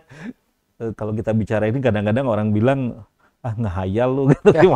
kalau kita bicara ini kadang-kadang orang bilang ngehayal lu gitu.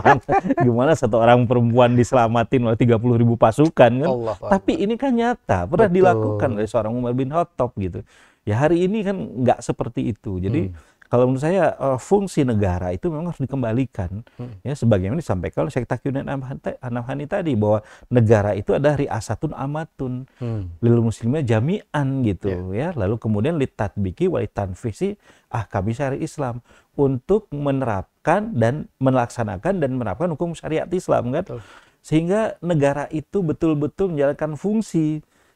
Gimana satu orang perempuan diselamatin oleh 30.000 pasukan kan. Tapi ini kan nyata pernah dilakukan oleh seorang Umar bin Khattab gitu. Ya hari ini kan nggak seperti itu. Jadi kalau menurut saya fungsi negara itu memang harus dikembalikan ya, sebagaimana disampaikan oleh Syekh Taqiyuddin An-Nabhani tadi, bahwa negara itu adalah ri'asatun amatun lil muslimina jami'an gitu ya. Lalu kemudian litatbiki wa litanfisi ahkami syari Islam, untuk menerapkan dan melaksanakan dan menerapkan hukum syariat Islam kan. Sehingga negara itu betul-betul menjalankan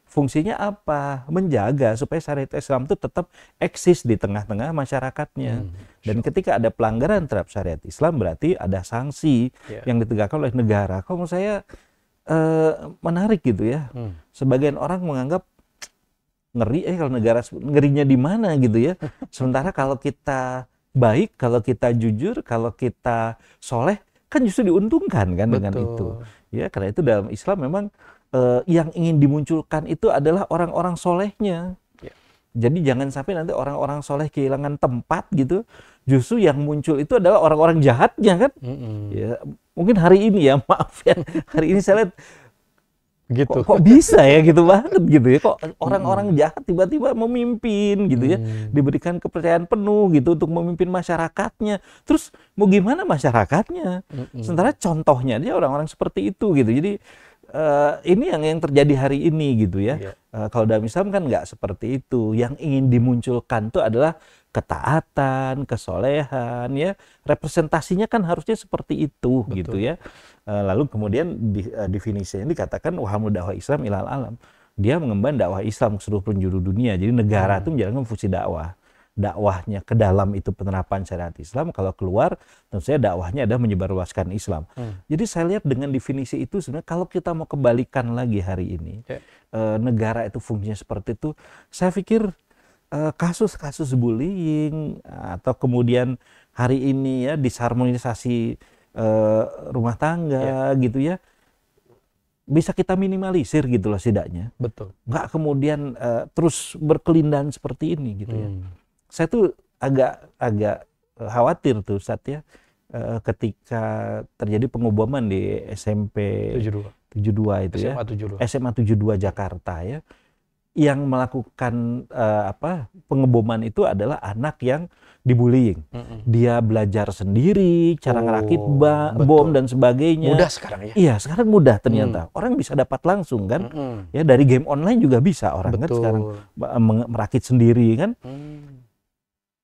fungsinya apa? Menjaga supaya syariat Islam itu tetap eksis di tengah-tengah masyarakatnya. Dan ketika ada pelanggaran terhadap syariat Islam, berarti ada sanksi yang ditegakkan oleh negara. Kalau menurut saya menarik gitu ya. Sebagian orang menganggap ngeri, kalau negara ngerinya di mana gitu ya. Sementara kalau kita baik, kalau kita jujur, kalau kita soleh, kan justru diuntungkan kan dengan itu. Ya, karena itu dalam Islam memang yang ingin dimunculkan itu adalah orang-orang solehnya. Jadi jangan sampai nanti orang-orang soleh kehilangan tempat gitu. Justru yang muncul itu adalah orang-orang jahatnya kan. Ya, mungkin hari ini ya, maaf ya, hari ini saya lihat gitu. Kok bisa ya gitu banget gitu ya. Kok orang-orang jahat tiba-tiba memimpin gitu ya. Diberikan kepercayaan penuh gitu untuk memimpin masyarakatnya. Terus mau gimana masyarakatnya? Sementara contohnya dia orang-orang seperti itu gitu. Jadi ini yang terjadi hari ini gitu ya. Kalau dalam Islam kan nggak seperti itu. Yang ingin dimunculkan itu adalah ketaatan, kesolehan ya. Representasinya kan harusnya seperti itu gitu ya. Lalu kemudian definisinya dikatakan wahamul dakwah Islam ilal alam. Dia mengemban dakwah Islam ke seluruh penjuru dunia. Jadi negara itu menjalankan fungsi dakwah. Dakwahnya ke dalam itu penerapan syariat Islam, kalau keluar tentu saja dakwahnya adalah menyebarluaskan Islam. Jadi saya lihat dengan definisi itu sebenarnya kalau kita mau kembalikan lagi hari ini, negara itu fungsinya seperti itu, saya pikir kasus-kasus bullying atau kemudian hari ini ya disharmonisasi rumah tangga gitu ya, bisa kita minimalisir gitu loh setidaknya. Nggak kemudian terus berkelindahan seperti ini gitu ya. Saya tuh agak khawatir tuh Ustadz ya, ketika terjadi pengoboman di SMP 72 itu ya, SMA 72 Jakarta ya, yang melakukan pengeboman itu adalah anak yang dibullying. Dia belajar sendiri cara ngerakit bom dan sebagainya. Mudah sekarang ya? Iya, sekarang mudah ternyata. Orang bisa dapat langsung kan. Ya dari game online juga bisa orang kan sekarang merakit sendiri kan.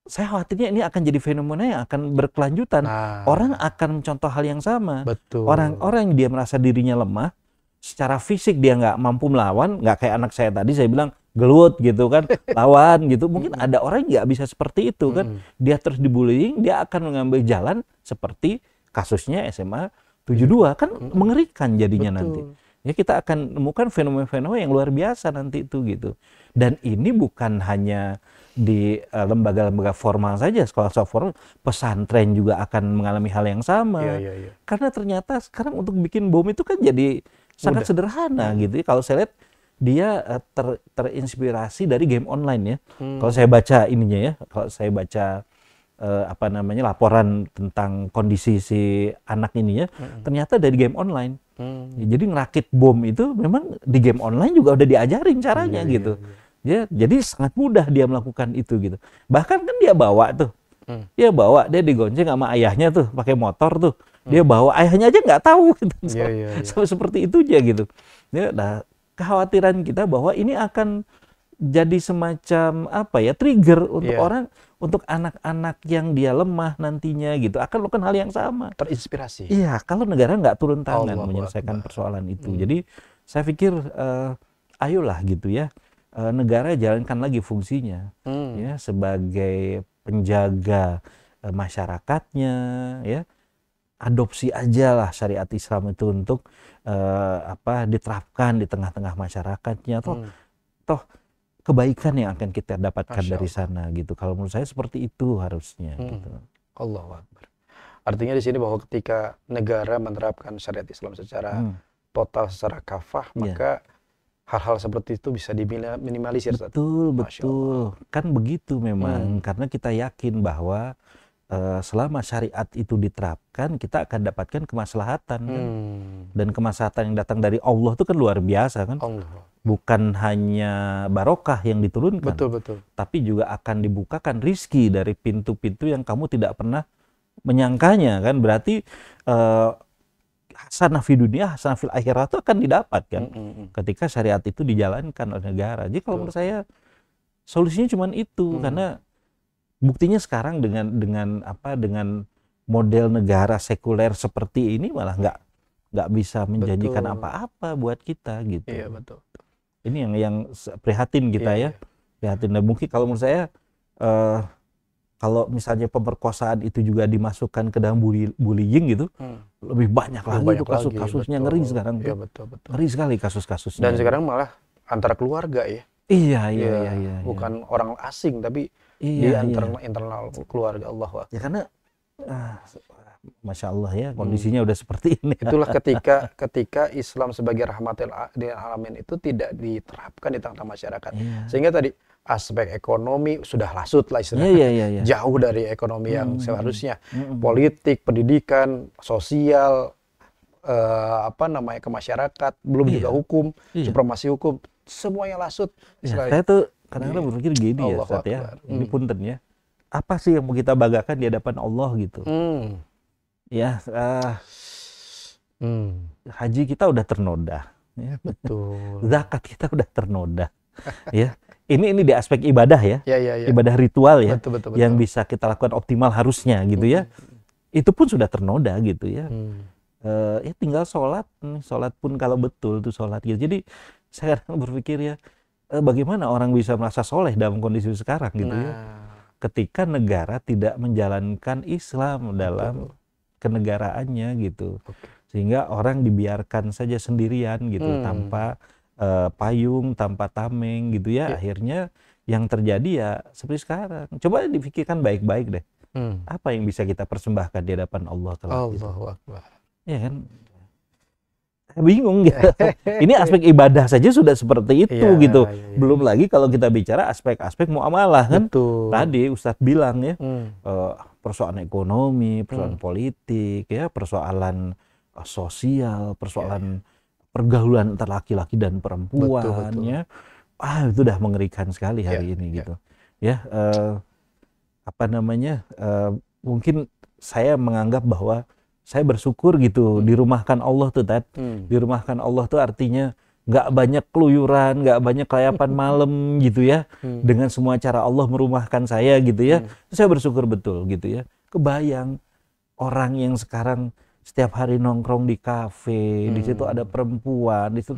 Saya khawatirnya ini akan jadi fenomena yang akan berkelanjutan. Orang akan mencontoh hal yang sama. Orang-orang yang dia merasa dirinya lemah, secara fisik dia nggak mampu melawan, nggak kayak anak saya tadi, saya bilang gelut gitu kan, lawan gitu. Mungkin ada orang yang nggak bisa seperti itu kan. Dia terus dibullying, dia akan mengambil jalan seperti kasusnya SMA 72 kan, mengerikan jadinya nanti. Ya kita akan menemukan fenomena-fenomena yang luar biasa nanti itu gitu. Dan ini bukan hanya di lembaga-lembaga formal saja, sekolah-sekolah formal, pesantren juga akan mengalami hal yang sama. Karena ternyata sekarang untuk bikin bom itu kan jadi sangat sederhana gitu ya. Kalau saya lihat dia terinspirasi dari game online ya. Kalau saya baca ininya ya, kalau saya baca laporan tentang kondisi si anak ini ya, ternyata dari game online. Jadi ngerakit bom itu memang di game online juga udah diajarin caranya gitu. Ya, jadi sangat mudah dia melakukan itu gitu. Bahkan kan dia bawa tuh, dia digonceng sama ayahnya tuh pakai motor tuh, dia bawa, ayahnya aja nggak tahu gitu. Seperti itu aja gitu. Ya, nah, kekhawatiran kita bahwa ini akan jadi semacam trigger untuk orang, untuk anak-anak yang dia lemah nantinya gitu akan melakukan hal yang sama. Terinspirasi. Iya, kalau negara nggak turun tangan menyelesaikan persoalan itu. Jadi saya pikir ayolah gitu ya. negara jalankan lagi fungsinya, ya, sebagai penjaga masyarakatnya, ya. Adopsi aja lah syariat Islam itu untuk diterapkan di tengah-tengah masyarakatnya, toh kebaikan yang akan kita dapatkan Masya dari Allah. sana gitu. Kalau menurut saya seperti itu harusnya gitu. Allahu Akbar. Artinya di sini bahwa ketika negara menerapkan syariat Islam secara total, secara kafah, maka hal-hal seperti itu bisa diminimalisir. Betul, Masya Allah. betul. Kan begitu memang, karena kita yakin bahwa selama syariat itu diterapkan, kita akan dapatkan kemaslahatan kan? Dan kemaslahatan yang datang dari Allah itu kan luar biasa kan? Allah. Bukan hanya barokah yang diturunkan, Betul. tapi juga akan dibukakan rizki dari pintu-pintu yang kamu tidak pernah menyangkanya kan? Berarti hasanah fi dunia, hasanah fil akhirat itu akan didapat kan? Ketika syariat itu dijalankan oleh negara. Jadi kalau menurut saya solusinya cuma itu, karena buktinya sekarang dengan model negara sekuler seperti ini malah nggak bisa menjanjikan apa-apa buat kita gitu. Iya, betul. Ini yang prihatin kita ya. Prihatin. Dan mungkin kalau menurut saya kalau misalnya pemerkosaan itu juga dimasukkan ke dalam bullying gitu, lebih banyak lagi itu kasus-kasusnya, ngeri sekarang tuh. Betul. Ngeri sekali kasus-kasusnya. Dan sekarang malah antara keluarga ya. Iya. Bukan orang asing, tapi di internal keluarga. Allah. Ya karena Masya Allah ya, kondisinya udah seperti ini. Itulah ketika Islam sebagai rahmatil alamin itu tidak diterapkan di tengah masyarakat. Sehingga tadi aspek ekonomi sudah lasut lah istilahnya. Jauh dari ekonomi yang seharusnya. Politik, pendidikan, sosial, ke masyarakat, belum juga hukum, supremasi hukum, semuanya lasut. Saya tuh kadang-kadang berpikir gini ya, Ustaz ya. Ini punten ya. Apa sih yang mau kita banggakan di hadapan Allah gitu? Ya, haji kita udah ternoda. Ya. Betul. Zakat kita udah ternoda. Ya. Ini di aspek ibadah ya. Ibadah ritual ya. Betul. Yang bisa kita lakukan optimal harusnya gitu ya. Itu pun sudah ternoda gitu ya. Ya tinggal sholat pun kalau betul tuh sholat gitu. Jadi saya kadang berpikir ya, bagaimana orang bisa merasa soleh dalam kondisi sekarang gitu ya, ketika negara tidak menjalankan Islam dalam kenegaraannya gitu, sehingga orang dibiarkan saja sendirian gitu, tanpa payung, tanpa tameng gitu ya. Akhirnya yang terjadi ya seperti sekarang. Coba dipikirkan baik-baik deh, apa yang bisa kita persembahkan di hadapan Allah kelak gitu. Allahu Akbar. Ya kan, bingung gitu. Ini aspek ibadah saja sudah seperti itu gitu. Belum lagi kalau kita bicara aspek-aspek muamalah kan. Betul. Tadi Ustadz bilang ya, persoalan ekonomi, persoalan politik, ya, persoalan sosial, persoalan pergaulan antara laki-laki dan perempuan. Betul. Ya. Itu udah mengerikan sekali hari ini gitu. Ya, mungkin saya menganggap bahwa saya bersyukur gitu dirumahkan Allah tuh, Tat. Dirumahkan Allah tuh artinya nggak banyak keluyuran, nggak banyak kelayapan malam gitu ya. Dengan semua cara Allah merumahkan saya gitu ya. Saya bersyukur betul gitu ya. Kebayang orang yang sekarang setiap hari nongkrong di kafe, di situ ada perempuan, di situ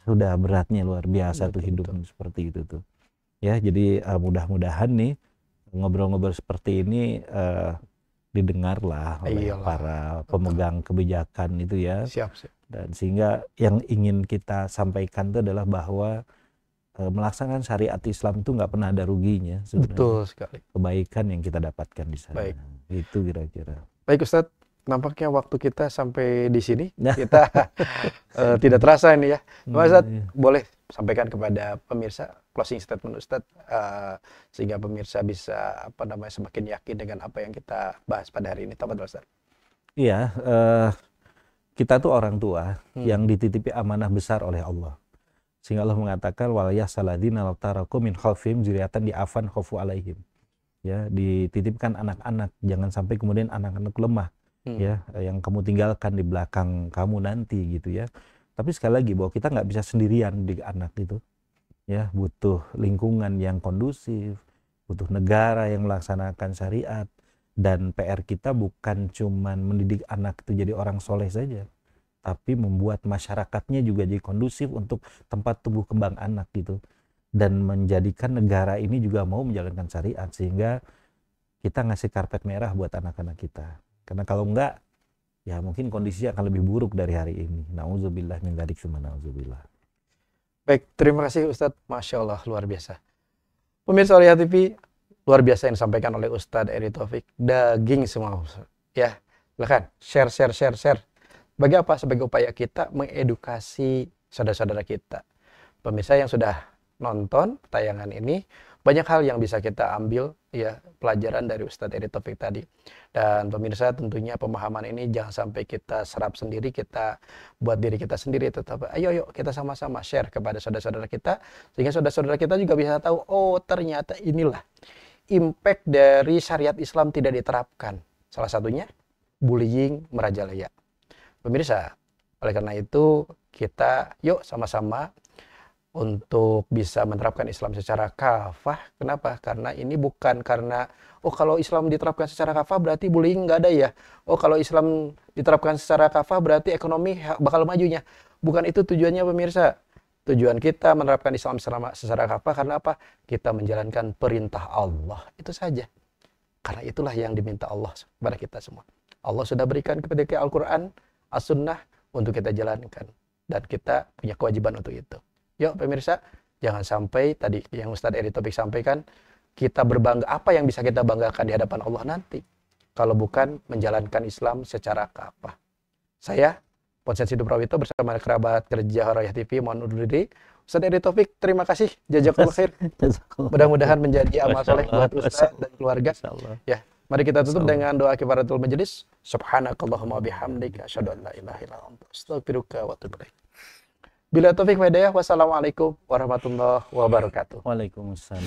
sudah beratnya luar biasa tuh hidup seperti itu tuh. Ya, jadi mudah-mudahan nih ngobrol-ngobrol seperti ini didengarlah oleh para pemegang kebijakan itu ya. Siap. Dan sehingga yang ingin kita sampaikan itu adalah bahwa melaksanakan syariat Islam itu nggak pernah ada ruginya sebenarnya. Betul sekali. Kebaikan yang kita dapatkan di sana. Baik. Itu kira-kira. Baik Ustadz, nampaknya waktu kita sampai di sini. Kita tidak terasa ini ya. Ustadz, boleh sampaikan kepada pemirsa closing statement Ustadz, sehingga pemirsa bisa semakin yakin dengan apa yang kita bahas pada hari ini. Tafadhol Ustadz. Iya, kita tuh orang tua yang dititipi amanah besar oleh Allah. Sehingga Allah mengatakan wal yasaladina lataraku min khalfihim dzurriatan di'afan khafu alaihim. Ya, dititipkan anak-anak, jangan sampai kemudian anak-anak lemah ya, yang kamu tinggalkan di belakang kamu nanti gitu ya. Tapi sekali lagi bahwa kita nggak bisa sendirian di anak itu. Ya, butuh lingkungan yang kondusif, butuh negara yang melaksanakan syariat, dan PR kita bukan cuman mendidik anak itu jadi orang soleh saja, tapi membuat masyarakatnya juga jadi kondusif untuk tempat tumbuh kembang anak gitu. dan menjadikan negara ini juga mau menjalankan syariat, sehingga kita ngasih karpet merah buat anak-anak kita. Karena kalau enggak, ya mungkin kondisi akan lebih buruk dari hari ini. Nauzubillah min dzalik, summa nauzubillah. Baik, terima kasih Ustadz. Masya Allah, luar biasa. Pemirsa Royah TV, luar biasa yang disampaikan oleh Ustadz Eri Taufik. Daging semua. Ya, silakan share. Bagi apa? Sebagai upaya kita mengedukasi saudara-saudara kita. Pemirsa yang sudah nonton tayangan ini, banyak hal yang bisa kita ambil ya pelajaran dari Ustadz Eri Taufik tadi. Dan pemirsa, tentunya pemahaman ini jangan sampai kita serap sendiri, kita buat diri kita sendiri, tetap ayo kita sama-sama share kepada saudara-saudara kita, sehingga saudara-saudara kita juga bisa tahu, oh ternyata inilah impact dari syariat Islam tidak diterapkan. Salah satunya bullying merajalela. Pemirsa, oleh karena itu kita yuk sama-sama untuk bisa menerapkan Islam secara kafah. Kenapa? Karena ini bukan karena, oh kalau Islam diterapkan secara kafah berarti bullying nggak ada ya. Oh kalau Islam diterapkan secara kafah berarti ekonomi bakal majunya. Bukan itu tujuannya pemirsa. Tujuan kita menerapkan Islam secara kafah karena apa? Kita menjalankan perintah Allah. Itu saja. Karena itulah yang diminta Allah kepada kita semua. Allah sudah berikan kepada kita Al-Quran, As-Sunnah untuk kita jalankan. Dan kita punya kewajiban untuk itu. Yuk pemirsa, jangan sampai tadi yang Ustadz Eri Taufik sampaikan, kita berbangga, apa yang bisa kita banggakan di hadapan Allah nanti, kalau bukan menjalankan Islam secara kafah. Saya, Ponsen Sidu Prawito bersama kerabat kerja Royah TV, mohon undur diri. Ustadz Eri Taufik, terima kasih. Jazakallahu khair. Mudah-mudahan menjadi amal soleh buat Ustadz dan keluarga. Ya, mari kita tutup dengan doa kifaratul majelis. Subhanakallahumma bihamdika asyhadu an la ilaha illa anta astaghfiruka wa atubu ilaik. Bila taufik wa hidayah, wassalamualaikum warahmatullahi wabarakatuh. Waalaikumsalam.